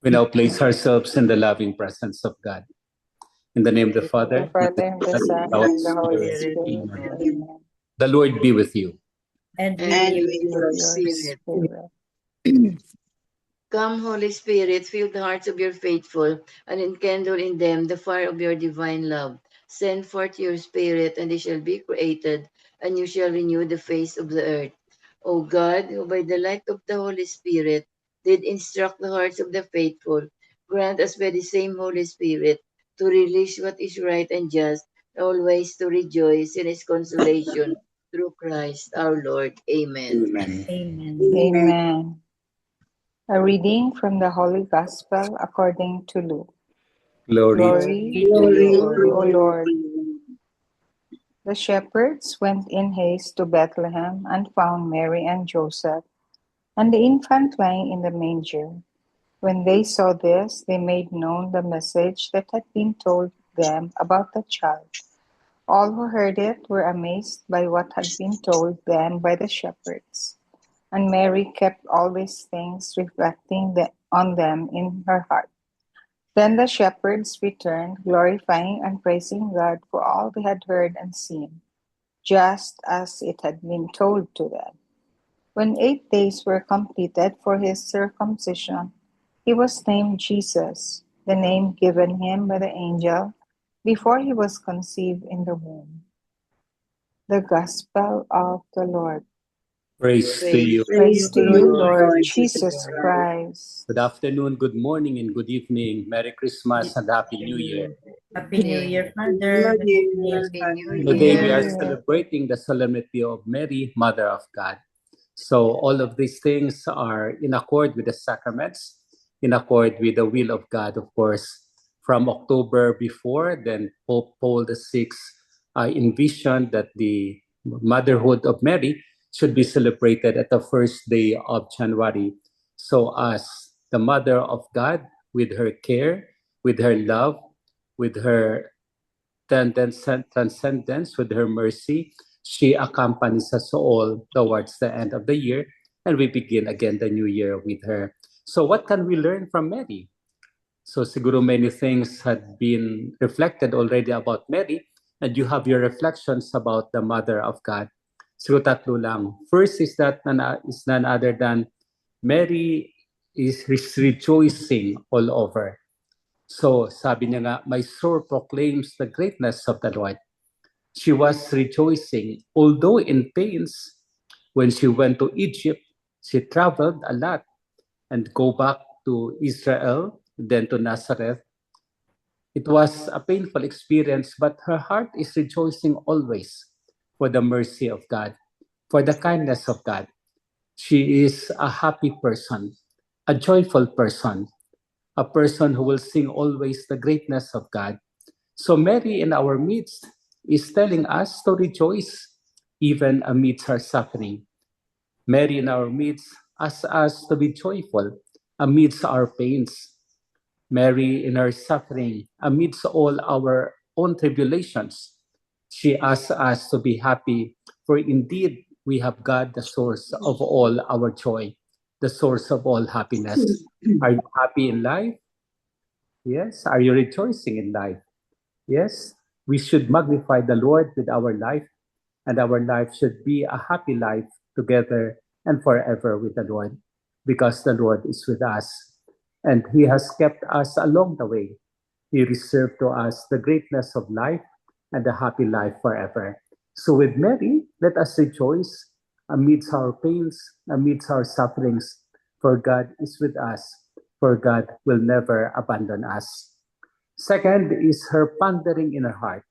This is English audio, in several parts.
We now place ourselves in the loving presence of God. In the name of the The Father, Father, and the Son, and of and the Holy the Spirit. Spirit. Amen. Amen. The Lord be with you. And with And you. with your spirit. Come, Holy Spirit, fill the hearts of your faithful, and enkindle in them the fire of your divine love. Send forth your Spirit, and they shall be created, and you shall renew the face of the earth. O God, who by the light of the Holy Spirit did instruct the hearts of the faithful, grant us by the same Holy Spirit to relish what is right and just, always to rejoice in his consolation through Christ our Lord. Amen. Amen. Amen. Amen. A reading from the Holy Gospel according to Luke. Glory. Glory to you, O Lord. The shepherds went in haste to Bethlehem and found Mary and Joseph and the infant lying in the manger. When they saw this, they made known the message that had been told them about the child. All who heard it were amazed by what had been told them by the shepherds. And Mary kept all these things, reflecting on them in her heart. Then the shepherds returned, glorifying and praising God for all they had heard and seen, just as it had been told to them. When 8 days were completed for his circumcision, he was named Jesus, the name given him by the angel before he was conceived in the womb. The Gospel of the Lord. Praise to you. Praise to you, Lord Lord Jesus Christ. Good afternoon, good morning, and good evening. Merry Christmas and Happy New Year. Happy New Year, Father. Happy New Today we are Year. celebrating the solemnity of Mary, Mother of God. So all of these things are in accord with the sacraments, in accord with the will of God, of course. From October before, then Pope Paul VI envisioned that the motherhood of Mary should be celebrated at the first day of January. So as the Mother of God, with her care, with her love, with her transcendence, with her mercy, she accompanies us all towards the end of the year, and we begin again the new year with her. So what can we learn from Mary? So siguro many things had been reflected already about Mary, and you have your reflections about the Mother of God. Siguro tatlo lang. First is that is none other than Mary is rejoicing all over. So sabi niya nga, my soul proclaims the greatness of the Lord. She was rejoicing, although in pains. When she went to Egypt, she traveled a lot and go back to Israel, then to Nazareth. It was a painful experience, but her heart is rejoicing always for the mercy of God, for the kindness of God. She is a happy person, a joyful person, a person who will sing always the greatness of God. So Mary in our midst is telling us to rejoice even amidst her suffering. Mary in our midst asks us to be joyful amidst our pains. Mary in her suffering, amidst all our own tribulations, she asks us to be happy, for indeed we have God, the source of all our joy, the source of all happiness. Are you happy in life? Yes. Are you rejoicing in life? Yes. We should magnify the Lord with our life, and our life should be a happy life together and forever with the Lord, because the Lord is with us, and He has kept us along the way. He reserved to us the greatness of life and the happy life forever. So with Mary, let us rejoice amidst our pains, amidst our sufferings, for God is with us, for God will never abandon us. Second is her pondering in her heart.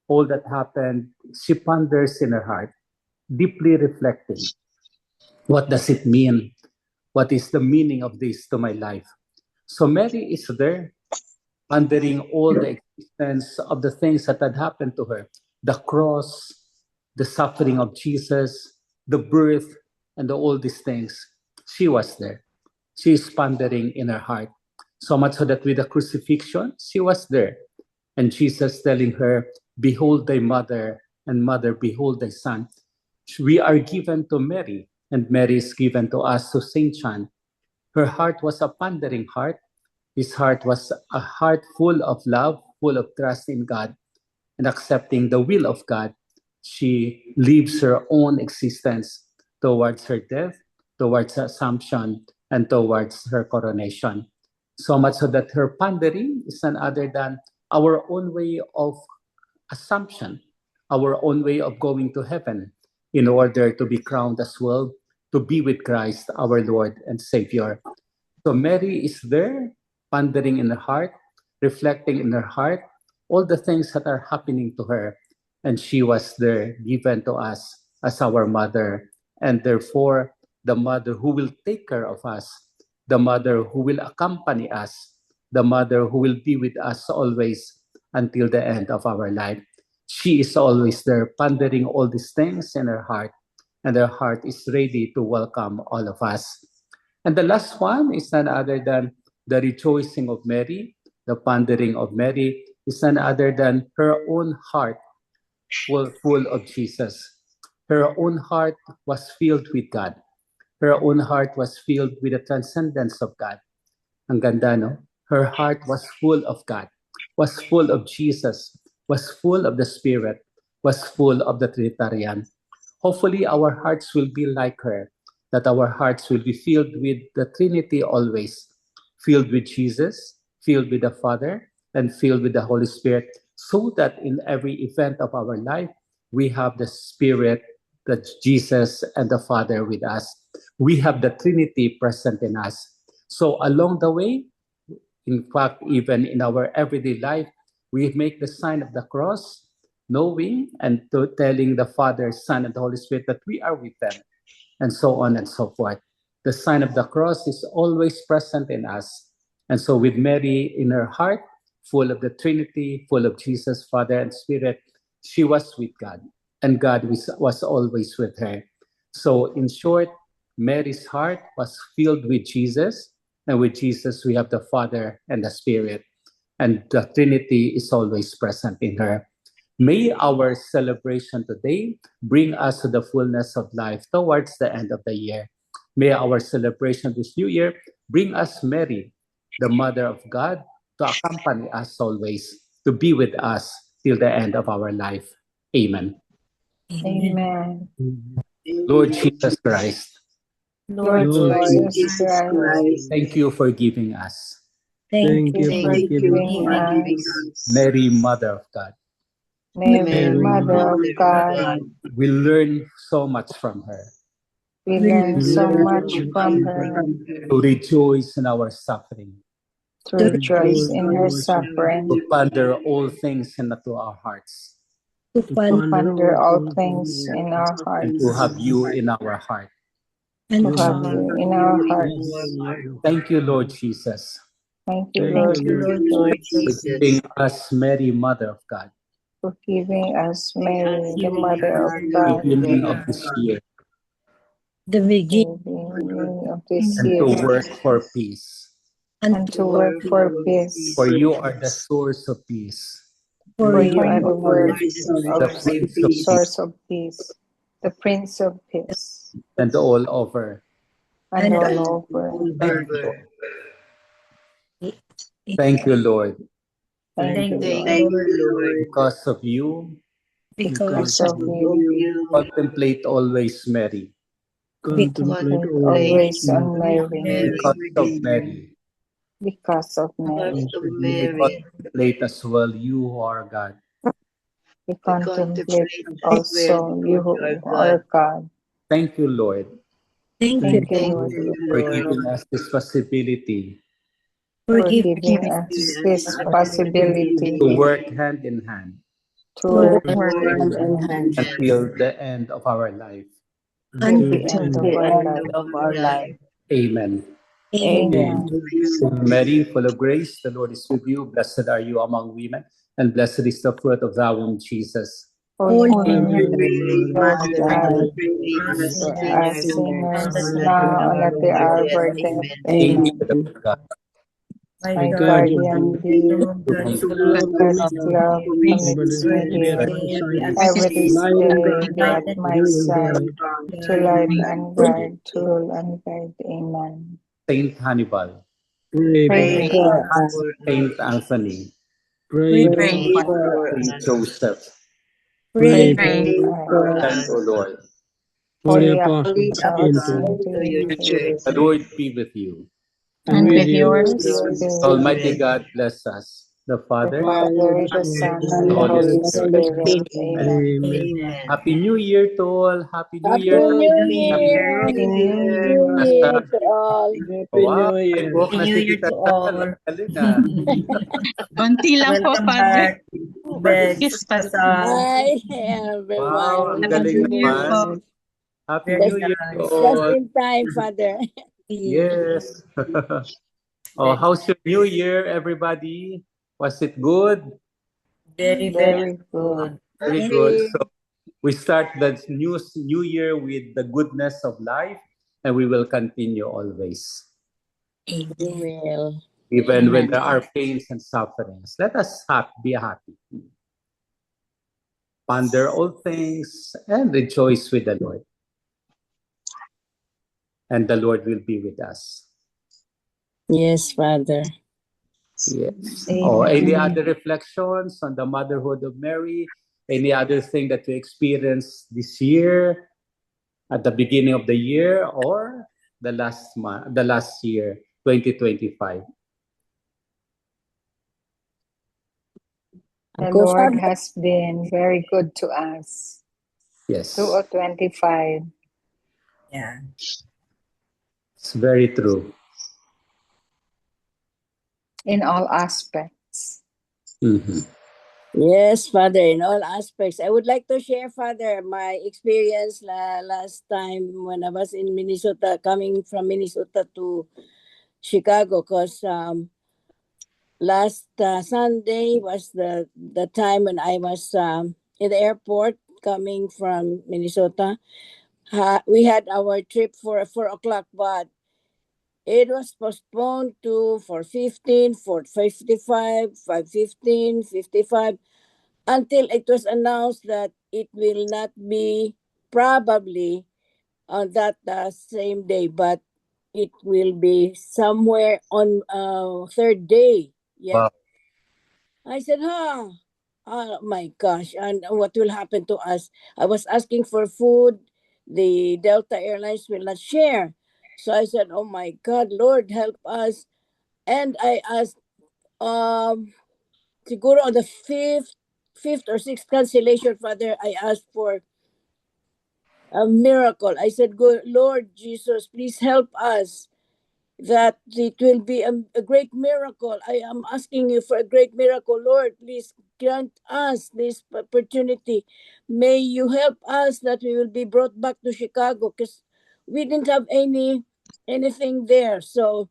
All that happened, she ponders in her heart, deeply reflecting. What does it mean? What is the meaning of this to my life? So Mary is there, pondering all the existence of the things that had happened to her, the cross, the suffering of Jesus, the birth, and all these things. She was there. She is pondering in her heart. So much so that with the crucifixion, she was there. And Jesus telling her, behold thy mother, and mother, behold thy son. We are given to Mary, and Mary is given to us, to Saint John. Her heart was a pondering heart, His heart was a heart full of love, full of trust in God, and accepting the will of God. She lives her own existence towards her death, towards her assumption, and towards her coronation. So much so that her pondering is none other than our own way of assumption, our own way of going to heaven in order to be crowned as well, to be with Christ, our Lord and Savior. So Mary is there, pondering in her heart, reflecting in her heart, all the things that are happening to her. And she was there, given to us as our mother. And therefore, the mother who will take care of us, the mother who will accompany us, the mother who will be with us always until the end of our life. She is always there, pondering all these things in her heart, and her heart is ready to welcome all of us. And the last one is none other than the rejoicing of Mary, the pondering of Mary is none other than her own heart full of Jesus. Her own heart was filled with God. Her own heart was filled with the transcendence of God. Ang ganda, no? Her heart was full of God, was full of Jesus, was full of the Spirit, was full of the Trinitarian. Hopefully, our hearts will be like her, that our hearts will be filled with the Trinity always, filled with Jesus, filled with the Father, and filled with the Holy Spirit, so that in every event of our life, we have the Spirit, the Jesus, and the Father with us. We have the Trinity present in us. So along the way, in fact, even in our everyday life, we make the sign of the cross, knowing and telling the Father, Son, and the Holy Spirit that we are with them, and so on and so forth. The sign of the cross is always present in us. And so with Mary in her heart, full of the Trinity, full of Jesus, Father, and Spirit, she was with God, and God was always with her. So in short, Mary's heart was filled with Jesus, and with Jesus we have the Father and the Spirit, and the Trinity is always present in her. May our celebration today bring us to the fullness of life towards the end of the year. May our celebration this new year bring us Mary, the Mother of God, to accompany us always, to be with us till the end of our life. Amen. Amen. Lord Jesus Christ, Lord Jesus Christ, thank you for giving us thank you for for giving giving us Mary, Mother of God. Mary, Mother of God. We learn so much from her, We learn so much from her to rejoice in our suffering, to rejoice in her suffering, to ponder all things into our hearts, to ponder all things in our and to have hearts, you in our heart. to have you in our hearts. Thank you, Lord Jesus, Thank you, Thank Lord you, Lord Jesus, for giving us Mary, Mother of God, for giving us Mary, the Mother of the God, beginning of this year, the beginning the beginning of this and year, to work for peace. and to work for peace. For you are the source of peace, For for you are the word the of Prince of Peace, source of peace, the Prince of Peace, and all over. and all over. Thank you, Lord. Thank you, Lord. Thank you, Thank Lord. you, Lord, Because of you, because Because of you, contemplate always Mary. contemplate always on Mary. Because of Mary, Because of Mary, we contemplate as well you who are God. we contemplate also you who are God. Thank you, Lord, thank you, Thank you, Lord, for giving us this possibility for for giving giving us this possibility to work hand in hand to work work hand in hand until the end of our life. till the until end of the our end life. of our life. Amen. Amen. Amen. Mary, full of grace, the Lord is with you. Blessed are you among women, and blessed is the fruit of thy womb, Jesus. Holy Holy Mary, Mother of God, us for sinners, us sinners, and now and at the hour of our death. Angel Amen. of God, my My God, guardian dear, Lord God, whom so God's love commits me here. Every day be at my side, to light and guide, to rule and guide. Amen. Saint Hannibal, Pray Pray for for us. us. Saint Anthony, Pray Pray for for us. Saint Joseph, Pray Pray for for us. and O Lord, Holy Holy Apostle apostles, Saint and to to your your church, church. the Lord be with you. and and with with you, your Lord, spirit, Almighty God bless us, the the Father, Father, the Son, the and the Holy Holy Spirit. Spirit. Amen. Amen. Amen. Happy New Year to all. Happy New Happy Year. New Happy Year! Happy New New Year. Year Basta. to all. Happy Wow, New Year. nag-walk na Happy si New Year Tita to Sal. all. Galing ah. Konti lang po, Welcome Father. back, Bex, Kiss pa. Pastor. Hi, Wow, ang everyone. Happy galing New Year po. naman. Happy Very Just, New Year to nice. just all. in time, Father. Yes. Oh, Very, how's your New Year, everybody? Was it good? very, very Very good. good. Very good. So we start the new year with the goodness of life, and we will continue always, You will. even when Amen. there are pains and sufferings. Let us be happy, ponder all things, and rejoice with the Lord. And the Lord will be with us. Yes, Father. Yes. Oh, any Amen. other reflections on the motherhood of Mary? Any other thing that you experienced this year, at the beginning of the year, or the last month, the last year, 2025? The Go, Lord Father. has been very good to us. Yes, 2025. Yeah. it's very true. In all aspects. Mhm. Yes, Father, in all aspects. I would like to share, Father, my experience last time when I was in Minnesota, coming from Minnesota to Chicago, because last Sunday was the time when I was in the airport coming from Minnesota. We had our trip for 4 o'clock, but it was postponed to 4:15, 4:55, 5:15, 55, until it was announced that it will not be probably on that same day, but it will be somewhere on third day. Yes. Wow. I said, huh? Oh my gosh, and what will happen to us? I was asking for food. The Delta Airlines will not share. So I said, oh my God, Lord, help us. And I asked, siguro on the fifth or sixth cancellation, Father, I asked for a miracle. I said, "Good Lord Jesus, please help us that it will be a great miracle. I am asking you for a great miracle, Lord. Please grant us this opportunity. May you help us that we will be brought back to Chicago, because we didn't have anything there." So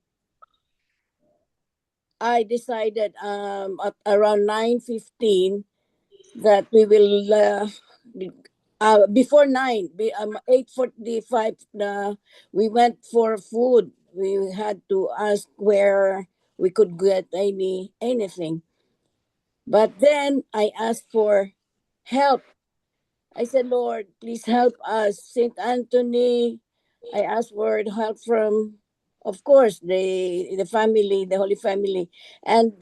I decided at around 9:15 that we will before 8:45 we went for food. We had to ask where we could get anything, but then I asked for help. I said, Lord, please help us. Saint Anthony, I asked for help from, of course, the family, the Holy Family, and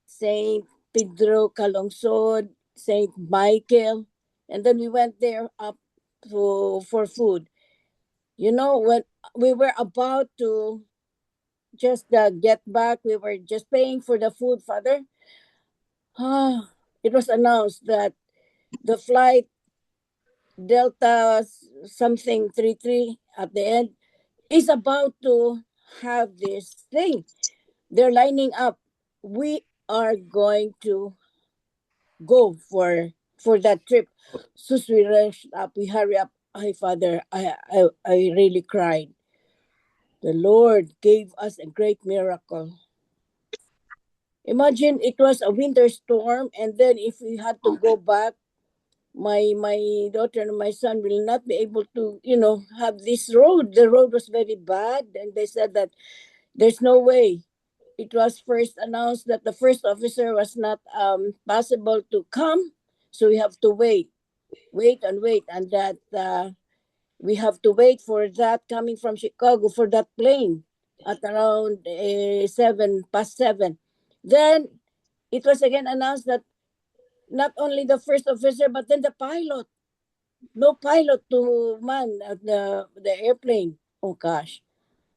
Saint Pedro Calungsod, Saint Michael, and then we went there up for food. You know, when we were about to just get back, we were just paying for the food, Father. It was announced that the flight Delta something 33 at the end is about to have this thing. They're lining up. We are going to go for that trip. So we rushed up, we hurry up. Ay, Father, I really cried. The Lord gave us a great miracle. Imagine it was a winter storm, and then if we had to go back, my daughter and my son will not be able to, have this road. The road was very bad, and they said that there's no way. It was first announced that the first officer was not possible to come, so we have to wait and wait, and that we have to wait for that coming from Chicago for that plane. at around 7:07. Then it was again announced that not only the first officer, but then the pilot. No pilot to man at the airplane. Oh gosh,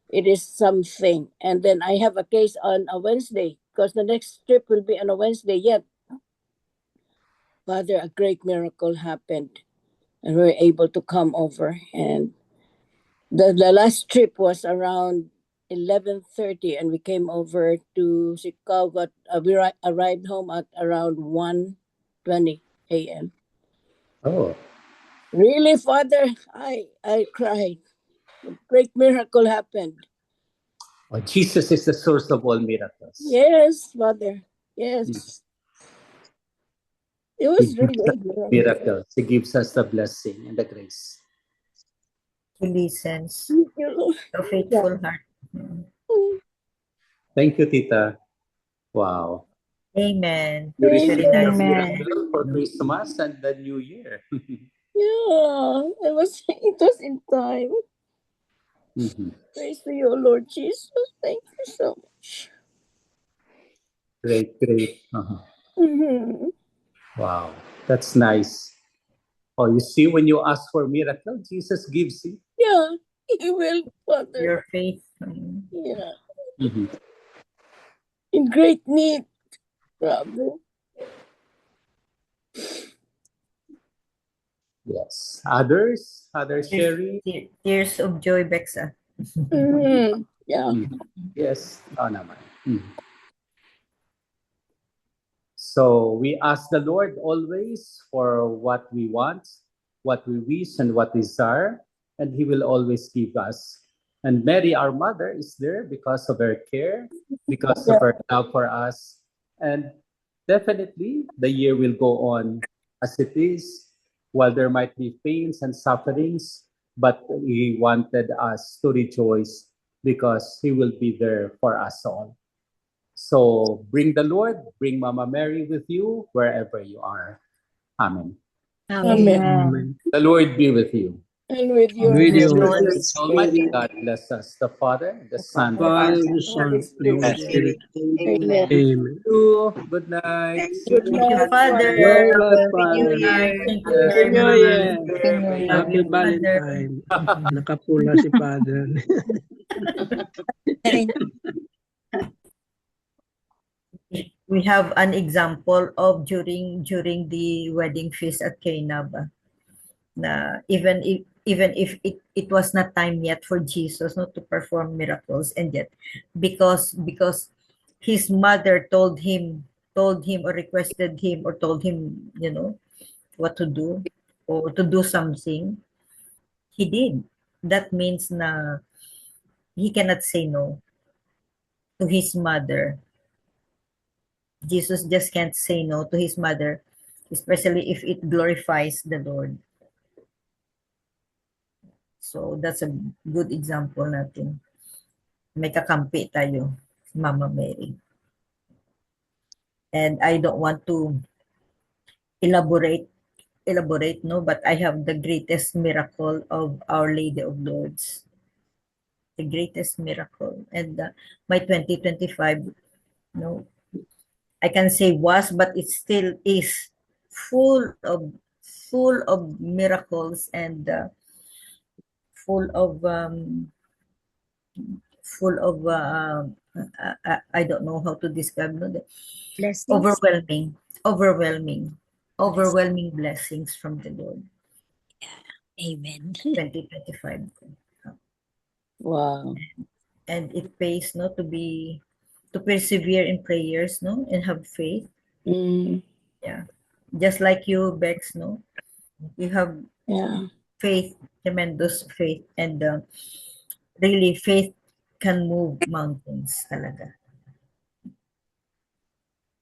it is something. And then I have a case on a Wednesday because the next trip will be on a Wednesday yet. Father, a great miracle happened and we were able to come over. And the last trip was around 11:30 and we came over to Chicago. We arrived home at around 1:20 a.m. Oh, Really, Father, I cried. A great miracle happened. oh, Jesus is the source of all miracles. Yes, Father. Yes. It He was gives really us a miracle. miracles. He gives us the blessing and the grace. He listens. Thank you, Lord. A faithful heart. Thank you, Tita. Wow. Amen. You Thank received you. your Amen. miracle for Christmas and the New Year. Yeah, it was in time. Mhm. Praise to you, Lord Jesus. Thank you so much. Great, great. Uh-huh. Mhm. Wow, that's nice. Oh, you see, when you ask for miracle, Jesus gives you. Yeah, He will, Father. Your faith. Yeah, Mhm. in great need, Father. Yes. Others sharing. Tears of joy, Bexa. Mhm. Yeah. Yes. Oh, naman. So we ask the Lord always for what we want, what we wish, and what we desire, and He will always give us. And Mary, our mother, is there because of her care, because of her love for us. And definitely, the year will go on as it is, while there might be pains and sufferings, but He wanted us to rejoice because He will be there for us all. So bring the Lord, bring Mama Mary with you wherever you are. Amen. Amen. Amen. The Lord be with you. And with your With you, Lord, Lord. Almighty God bless us, the Father, the Son, Father, the Holy Son, and the Holy Spirit. Spirit. Amen. Amen. Good night. Good thank you, night, Father. Bye-bye, Happy New Father. Year. Thank you Yes. very New much. Year. Happy New Year. Happy Love you, Father. Valentine. Nakapula si Father. We have an example of during the wedding feast at Cana ba, na even if it was not time yet for Jesus not to perform miracles, and yet because his mother told him or requested him or told him, what to do or to do something, he did. That means na he cannot say no to his mother. Jesus just can't say no to his mother, especially if it glorifies the Lord. So that's a good example natin. May kakampi tayo, Mama Mary. And I don't want to elaborate, no, but I have the greatest miracle of Our Lady of Lourdes. The greatest miracle. And my 2025, no, I can say was, but it still is full of miracles and full of I don't know how to describe, no, Blessings. overwhelming blessings from the Lord. Amen. 2025. Wow. And it pays, no, to persevere in prayers, no, and have faith. Mm, Yeah. Just like you, Bex, no, you have yeah. faith, tremendous faith, and really faith can move mountains talaga.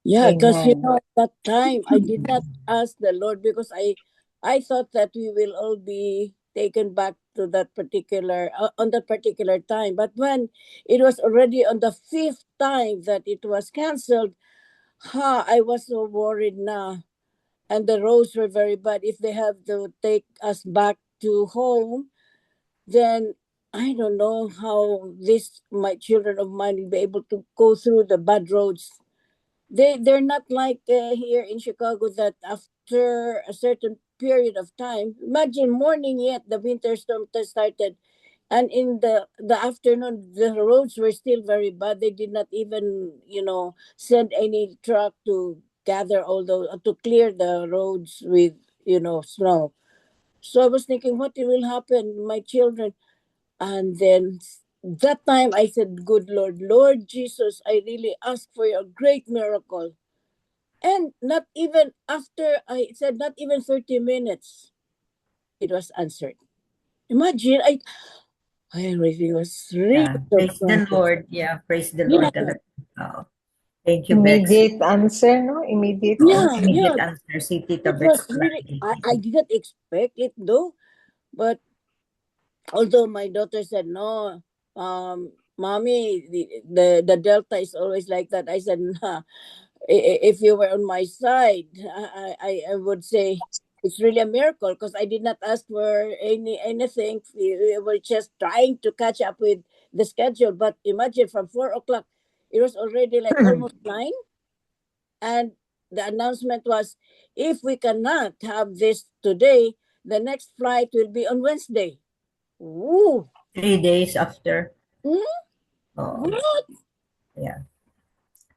Yeah, because Amen. at that time I did not ask the Lord because I thought that we will all be taken back to that particular on that particular time. But when it was already on the fifth time that it was canceled, I was so worried now. And the roads were very bad. If they have to take us back to home, then I don't know how my children of mine will be able to go through the bad roads. They're not like here in Chicago that after a certain period of time, imagine morning yet the winter storm started, and in the afternoon the roads were still very bad. They did not even send any truck to gather all those to clear the roads with snow. So I was thinking, what will happen, my children? And then that time I said, good Lord Jesus, I really ask for your great miracle. And not even after I said, not even 30 minutes, it was answered. Imagine, I really was really Yeah. Praise the surprised. Lord. Yeah, praise the Yeah, Lord talaga. Oo. Thank you, Bex. Immediate answer, no? Immediate Oo, yeah, answer. yeah. immediate answer si Tita It Bex was really, Blandy. I didn't expect it though. But although my daughter said, no, mommy, the Delta is always like that. I said, nah, if you were on my side, I would say it's really a miracle because I did not ask for anything. We were just trying to catch up with the schedule. But imagine from 4 o'clock, it was already like almost 9, and the announcement was, if we cannot have this today, the next flight will be on Wednesday. Ooh. 3 days after. Hmm? Oo. What? Yeah.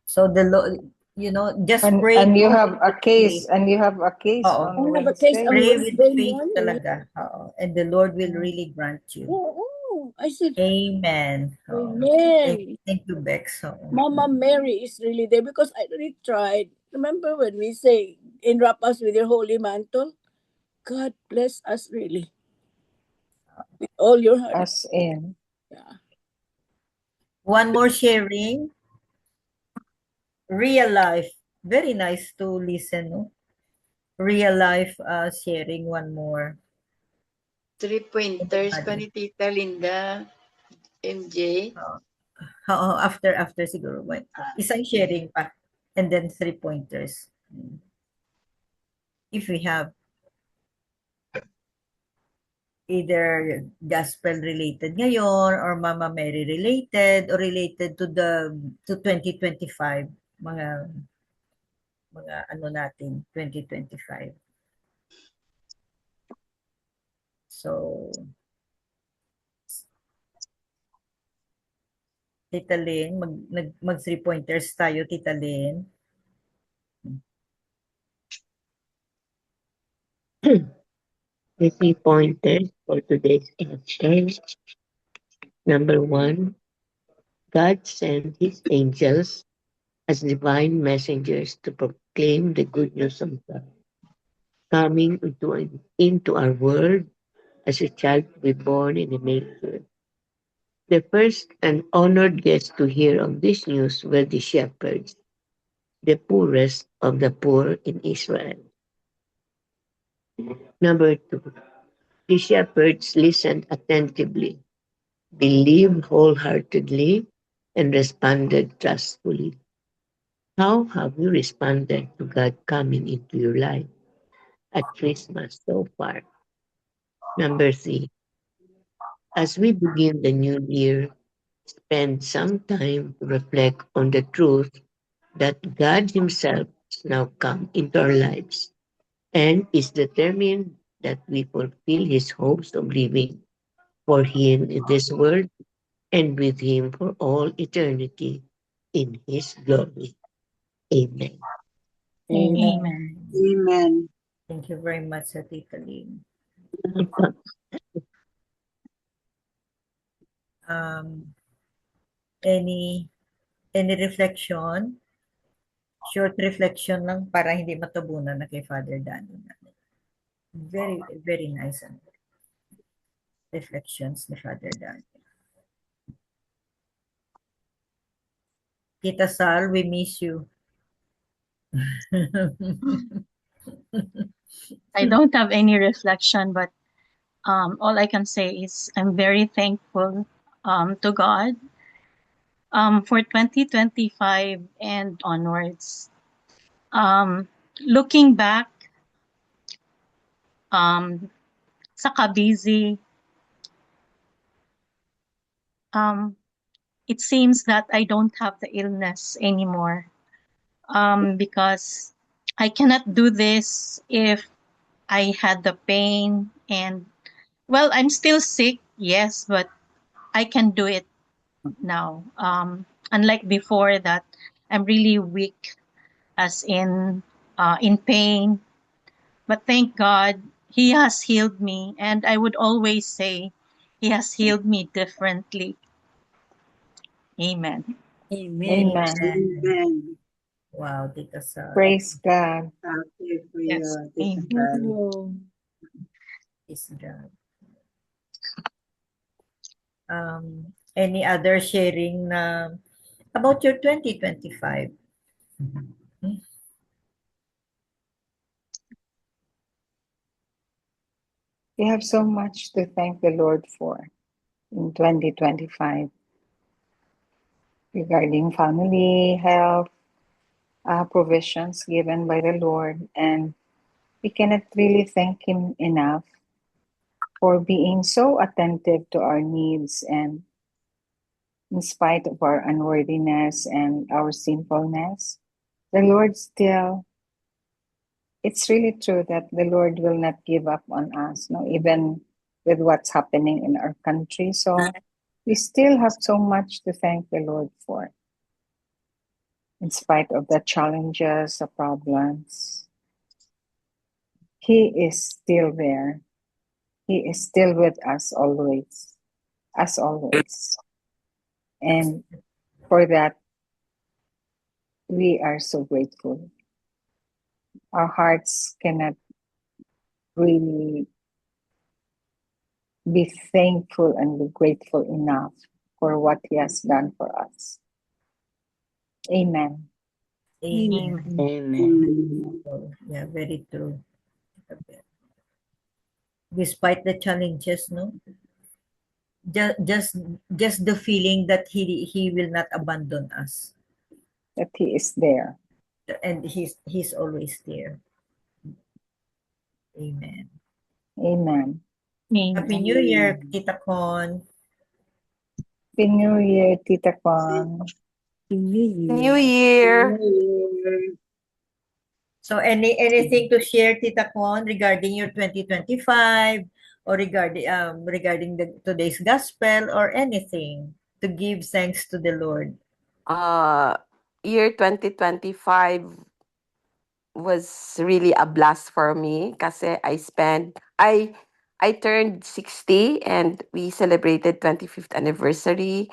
So just And pray and you with have a case, faith. and you have a case Oo. I on have a case Wednesday. on Pray with Wednesday faith morning. talaga. Oo. And the Lord will Mm. really grant you. Oo. I said, Amen. Oo. amen. Thank you, Bex. Oo. Mama Mary is really there because I really tried. Remember when we say, enwrap us with your holy mantle? God bless us really. With all your heart. As in. Yeah. One more sharing. Real life. Very nice to listen. No? Real life sharing. One more. 3 pointers pa ni Tita Linda, MJ. Oo, after siguro. Isang sharing pa. And then 3 pointers. If we have either gospel related ngayon or Mama Mary related or related to 2025 mga ano natin 2025. So Tita Lynn, mag 3 pointers tayo, Tita Lynn. The 3 pointers for today's answer. Number 1, God sent his angels as divine messengers to proclaim the good news of God, coming into our world as a child to be born in a manger. The first and honored guests to hear of this news were the shepherds, the poorest of the poor in Israel. Number 2, the shepherds listened attentively, believed wholeheartedly, and responded trustfully. How have you responded to God coming into your life at Christmas so far? Number 3, as we begin the new year, spend some time to reflect on the truth that God Himself has now come into our lives and is determined that we fulfill His hopes of living for Him in this world and with Him for all eternity in His glory. Amen. Amen. Amen. Thank you very much, Tita Lynn. Any reflection? Short reflection lang para hindi matabunan na kay Father Danny. Very, very nice reflections ni Father Danny. Tita Sal, we miss you. I don't have any reflection, but all I can say is I'm very thankful to God for 2025 and onwards. Looking back sa ka-busy it seems that I don't have the illness anymore, because I cannot do this if I had the pain. And well, I'm still sick, yes, but I can do it now. Unlike before, that I'm really weak, as in pain. But thank God, He has healed me, and I would always say, He has healed me differently. Amen. Amen. Amen. Amen. Wow, Tita Sal. Praise God. Happy for Yes. you, Tita Amen. Sal. Oh, Praise God. Any other sharing about your 2025? We have so much to thank the Lord for in 2025 regarding family, health, provisions given by the Lord. And we cannot really thank Him enough for being so attentive to our needs, and in spite of our unworthiness and our sinfulness, the Lord still, it's really true that the Lord will not give up on us, no, even with what's happening in our country. So we still have so much to thank the Lord for, in spite of the challenges, the problems. He is still there. He is still with us always, as always. And for that, we are so grateful. Our hearts cannot really be thankful and be grateful enough for what He has done for us. Amen. Amen. amen. Yeah, very true. Despite the challenges, no? Just the feeling that he will not abandon us, That He is there. and he's always there. Amen. Amen. Happy Amen. New Year, Tita Con. Happy New Year, Tita Kwan. New Year. So anything to share, Tita Con, regarding your 2025, or regarding today's gospel, or anything to give thanks to the Lord? Year 2025 was really a blast for me kasi I turned 60 and we celebrated 25th anniversary.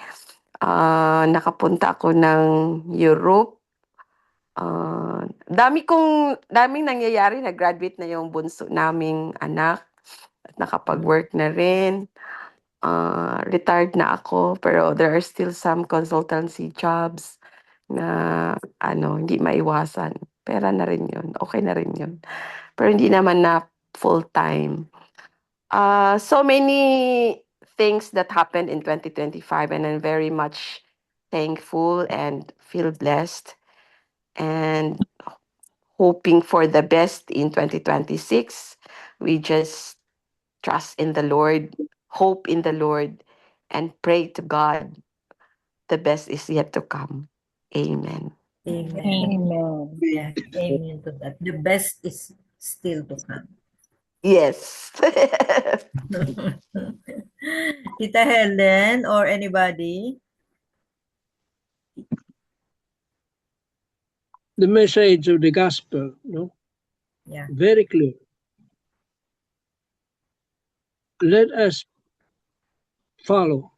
Nakapunta ako ng Europe. Daming nangyayari. Nag-graduate na yung bunso naming anak at nakapag-work na rin. Retired na ako, pero there are still some consultancy jobs na hindi maiwasan. Pera na rin yun. Okay na rin yun. Pero hindi naman na full-time. So many things that happened in 2025, and I'm very much thankful and feel blessed and hoping for the best in 2026. We just trust in the Lord, hope in the Lord, and pray to God. The best is yet to come. Amen. Amen. Amen. Yeah, amen to that. The best is still to come. Yes. Tita Helen or anybody? The message of the gospel, no? Yeah. Very clear. Let us follow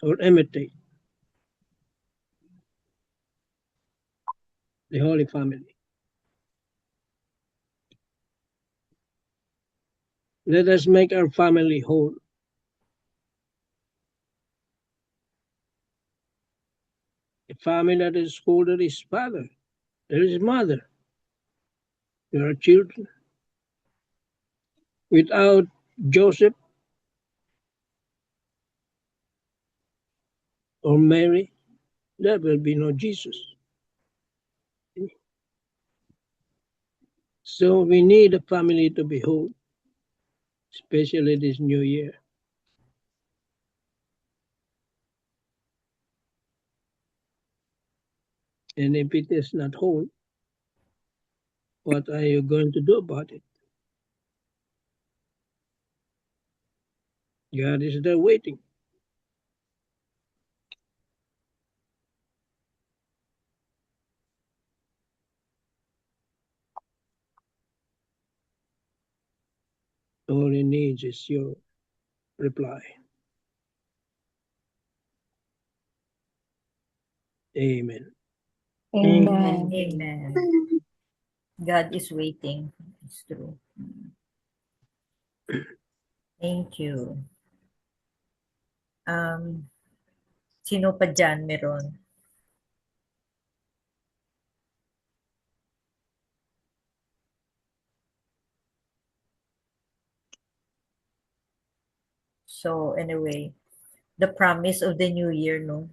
or imitate the Holy Family. Let us make our family whole. A family that is whole, there is father, there is mother, there are children. Without Joseph or Mary, there will be no Jesus. So we need a family to be whole, especially this new year. And if it is not whole, what are you going to do about it? God is there waiting. All he needs is your reply. Amen. Amen. Amen. God is waiting. It's true. Thank you. Sino pa dyan meron? So anyway, the promise of the new year, no?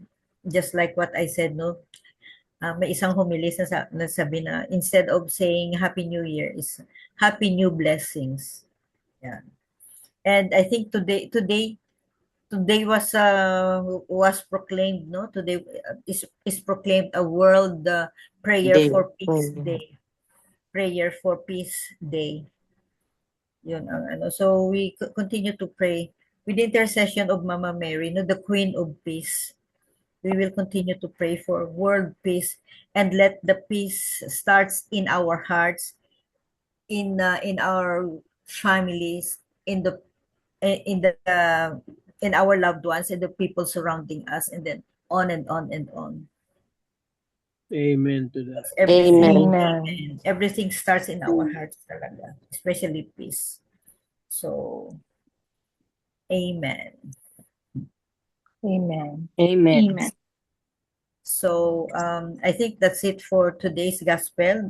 Just like what I said, no? May isang humilis na sabi na instead of saying Happy New Year is Happy New Blessings. Yeah. And I think today was proclaimed, no? Today is proclaimed a world prayer Day. for peace day. Prayer for peace day. Yun ang ano. So we continue to pray with the intercession of Mama Mary, no, the Queen of Peace. We will continue to pray for world peace and let the peace starts in our hearts, in our families, in our loved ones, and the people surrounding us, and then on and on and on. Amen to that. Everything starts in our hearts talaga, especially peace. So, amen. Amen. Amen. So, I think that's it for today's gospel.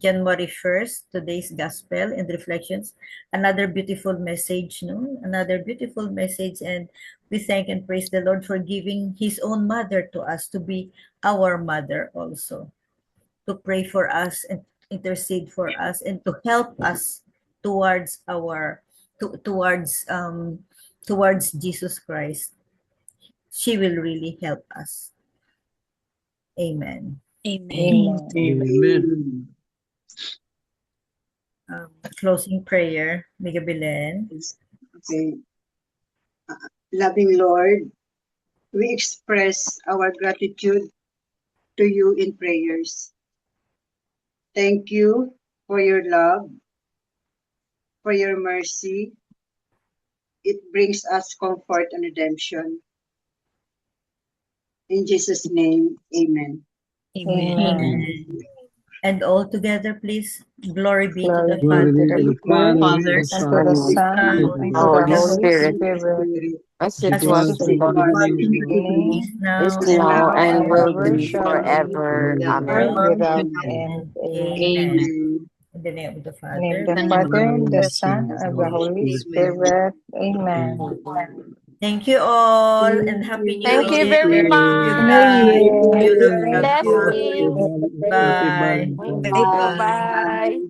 January 1st, today's gospel and reflections. Another beautiful message, no? Another beautiful message. And we thank and praise the Lord for giving his own mother to us to be our mother also, to pray for us and intercede for us and to help us towards towards Jesus Christ. She will really help us. Amen. Amen. Amen. Closing prayer, Mega Belen. Okay. Loving Lord, we express our gratitude to you in prayers. Thank you for your love, for your mercy. It brings us comfort and redemption. In Jesus' name, amen. Amen. And all together, please. Glory be to Glory the be Father, to the Father, the and to the Son, and to Holy the Holy Spirit, Spirit, as as it it was was in the beginning, now is and now and will ever be shall be, forever. world Amen. without end. Amen. Amen. In the name of the In the name Father, of the Father, the Son, and the Holy Spirit. Amen. thank you all, and Happy New Thank you Year. very You New much. guys. Year. You love you. Blessings. Bye. Thank you. Bye.